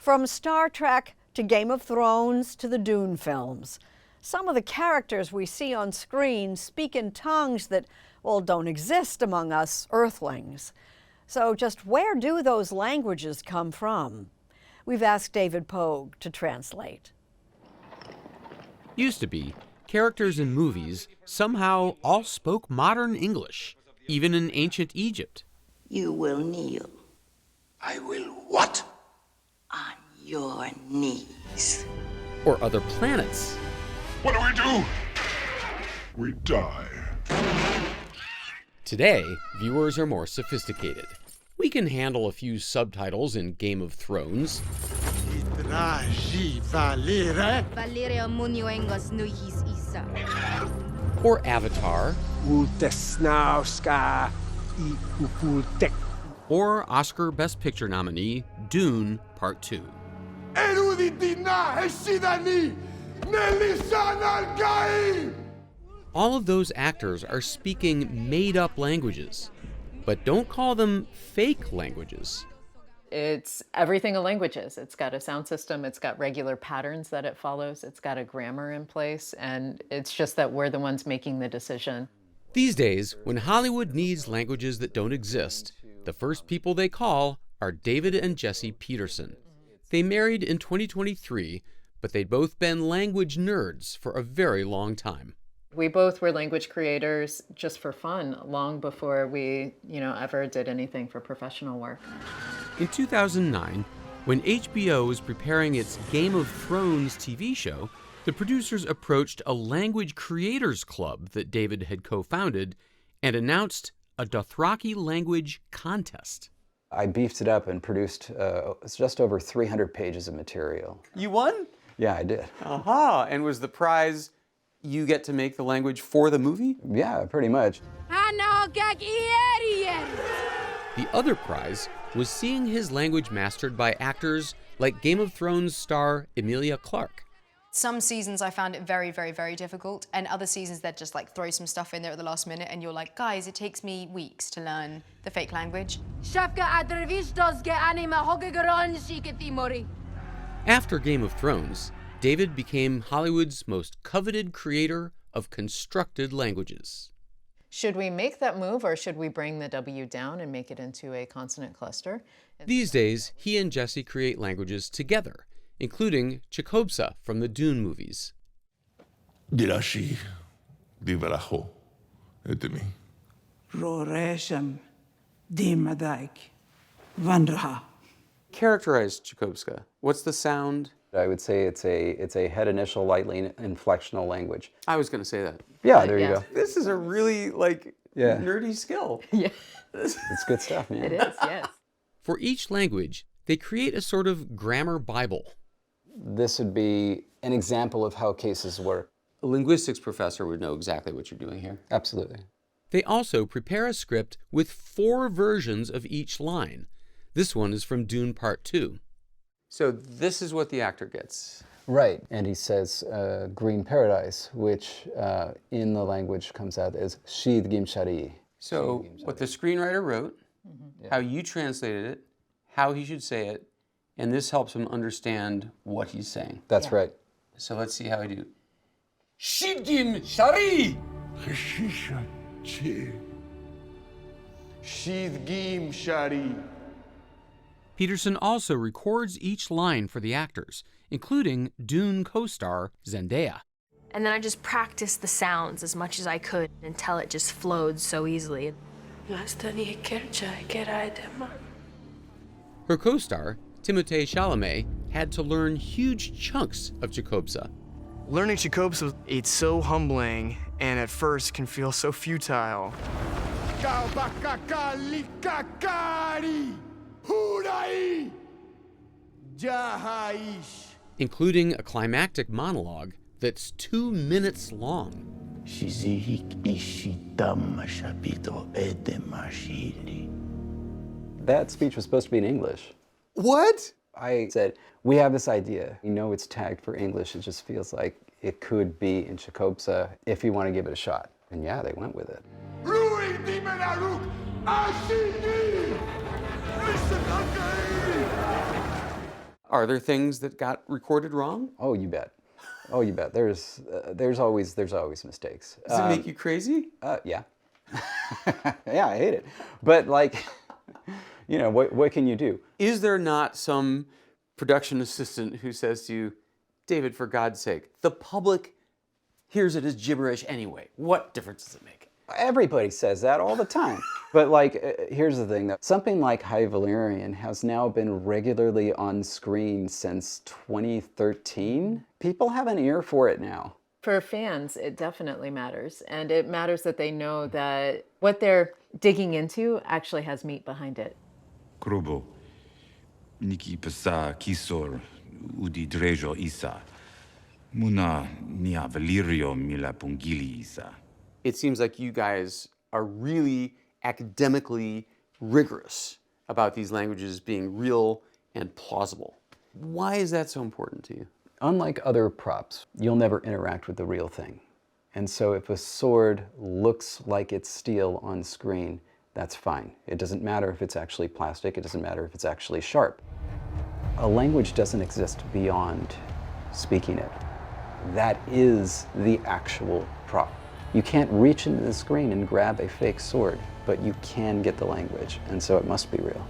From Star Trek to Game of Thrones to the Dune films, some of the characters we see on screen speak in tongues that, well, don't exist among us Earthlings. So just where do those languages come from? We've asked David Pogue to translate. Used to be, characters in movies somehow all spoke modern English, even in ancient Egypt. You will kneel. I will what? On your knees. Or other planets. What do? We die. Today, viewers are more sophisticated. We can handle a few subtitles in Game of Thrones. Or Avatar. Or Oscar Best Picture nominee, Dune Part 2. All of those actors are speaking made-up languages, but don't call them fake languages. It's everything a language is. It's got a sound system, it's got regular patterns that it follows, it's got a grammar in place, and it's just that we're the ones making the decision. These days, when Hollywood needs languages that don't exist, the first people they call are David and Jessie Peterson. They married in 2023, but they'd both been language nerds for a very long time. We both were language creators just for fun, long before we, ever did anything for professional work. In 2009, when HBO was preparing its Game of Thrones TV show, the producers approached a language creators club that David had co-founded and announced a Dothraki language contest. I beefed it up and produced just over 300 pages of material. You won? Yeah, I did. Aha! And was the prize you get to make the language for the movie? Yeah, pretty much. The other prize was seeing his language mastered by actors like Game of Thrones star Emilia Clarke. Some seasons I found it very, very, very difficult, and other seasons they'd just throw some stuff in there at the last minute, and you're like, guys, it takes me weeks to learn the fake language. After Game of Thrones, David became Hollywood's most coveted creator of constructed languages. Should we make that move, or should we bring the W down and make it into a consonant cluster? These days, he and Jessie create languages together, including Chakobsa from the Dune movies. Dirashi, divaraho, etemi. Roresham, dimadaik, vandraha. Characterize Chakobsa. What's the sound? I would say it's a head initial lightly inflectional language. I was going to say that. Yeah, there you go. This is a really nerdy skill. Yeah. It's good stuff, man. It is, yes. For each language, they create a sort of grammar Bible. This would be an example of how cases work. A linguistics professor would know exactly what you're doing here. Absolutely. They also prepare a script with 4 versions of each line. This one is from Dune Part 2. So this is what the actor gets. Right, and he says green paradise, which in the language comes out as Shid Gim Shari. So what the screenwriter wrote, how you translated it, how he should say it, and this helps him understand what he's saying. That's right. So let's see how I do. Shid Gim Shari! Shid Gim Shari. Peterson also records each line for the actors, including Dune co-star Zendaya. And then I just practiced the sounds as much as I could until it just flowed so easily. Her co-star, Timothée Chalamet, had to learn huge chunks of Chakobsa. Learning Chakobsa, it's so humbling, and at first can feel so futile. Including a climactic monologue that's 2 minutes long. That speech was supposed to be in English. What? I said, we have this idea. We know it's tagged for English. It just feels like it could be in Chakobsa if you want to give it a shot. And yeah, they went with it. Are there things that got recorded wrong? Oh, you bet. Oh, you bet. There's always mistakes. Does it make you crazy? Yeah. Yeah, I hate it. But like, you know, what can you do? Is there not some production assistant who says to you, David, for God's sake, the public hears it as gibberish anyway. What difference does it make? Everybody says that all the time. But like, here's the thing, though. Something like High Valyrian has now been regularly on screen since 2013. People have an ear for it now. For fans, it definitely matters. And it matters that they know that what they're digging into actually has meat behind it. Krubo, niki pasa kisor udi drejo isa. Muna nia Valyrio mila pungili isa. It seems like you guys are really academically rigorous about these languages being real and plausible. Why is that so important to you? Unlike other props, you'll never interact with the real thing. And so if a sword looks like it's steel on screen, that's fine. It doesn't matter if it's actually plastic, it doesn't matter if it's actually sharp. A language doesn't exist beyond speaking it. That is the actual prop. You can't reach into the screen and grab a fake sword, but you can get the language, and so it must be real.